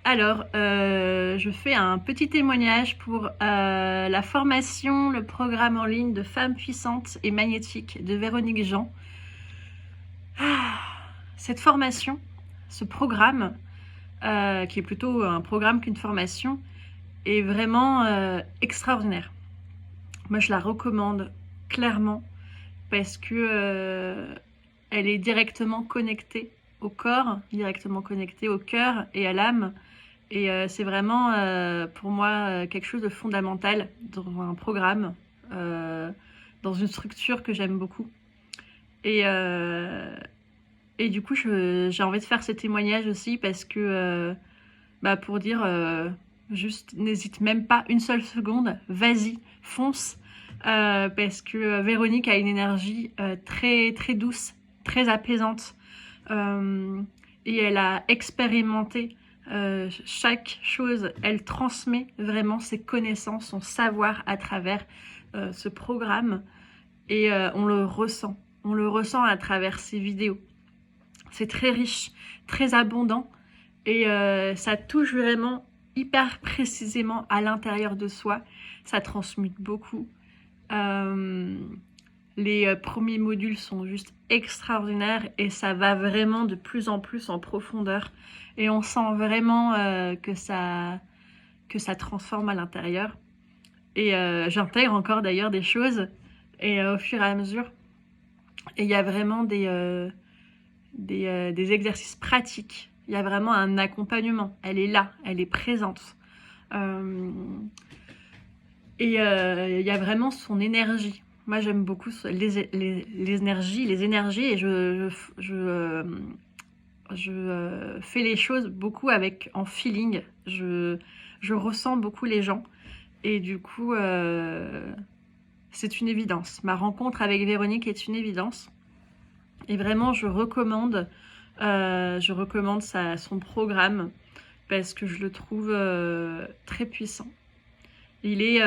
Alors, je fais un petit témoignage pour la formation, le programme en ligne de Femmes puissantes et magnétiques de Véronique Jean. Cette formation, ce programme, qui est plutôt un programme qu'une formation, est vraiment extraordinaire. Moi, je la recommande clairement parce que elle est directement connectée au corps, directement connectée au cœur et à l'âme. Et c'est vraiment pour moi quelque chose de fondamental dans un programme, dans une structure que j'aime beaucoup. Et, euh, et du coup, j'ai envie de faire ce témoignage aussi parce que, pour dire juste n'hésite même pas une seule seconde, vas-y, fonce, parce que Véronique a une énergie très, très douce, très apaisante, et elle a expérimenté chaque chose. Elle transmet vraiment ses connaissances, son savoir à travers ce programme, et on le ressent. On le ressent à travers ses vidéos. C'est très riche, très abondant, et ça touche vraiment hyper précisément à l'intérieur de soi. Ça transmute beaucoup. Les premiers modules sont juste extraordinaires et ça va vraiment de plus en plus en profondeur. Et on sent vraiment que ça transforme à l'intérieur. Et j'intègre encore d'ailleurs des choses et au fur et à mesure. Et il y a vraiment des exercices pratiques. Il y a vraiment un accompagnement. Elle est là, elle est présente. Il y a vraiment son énergie. Moi, j'aime beaucoup les énergies, et je fais les choses beaucoup en feeling. Je ressens beaucoup les gens. Et du coup, c'est une évidence. Ma rencontre avec Véronique est une évidence. Et vraiment, je recommande son programme parce que je le trouve très puissant. Il est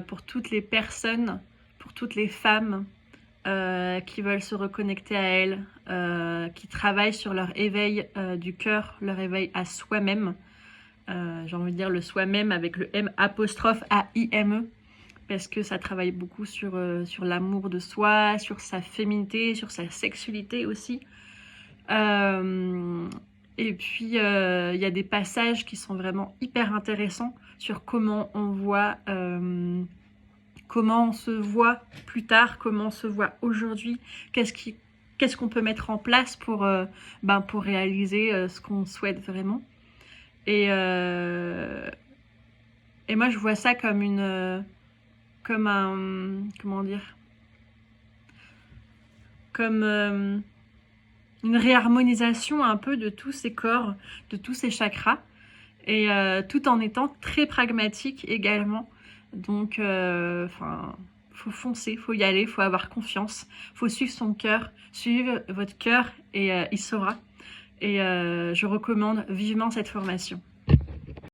pour toutes les personnes, pour toutes les femmes qui veulent se reconnecter à elles, qui travaillent sur leur éveil du cœur, leur éveil à soi-même. J'ai envie de dire le soi-même avec le M apostrophe A-I-M-E, parce que ça travaille beaucoup sur l'amour de soi, sur sa féminité, sur sa sexualité aussi. Et puis, il y a des passages qui sont vraiment hyper intéressants sur comment comment on se voit plus tard, comment on se voit aujourd'hui, qu'est-ce qu'on peut mettre en place pour réaliser ce qu'on souhaite vraiment. Et moi, je vois ça comme une réharmonisation un peu de tous ces corps, de tous ces chakras, et tout en étant très pragmatique également. Donc, faut foncer, faut y aller, faut avoir confiance, faut suivre son cœur, suivre votre cœur, et il saura. Et je recommande vivement cette formation.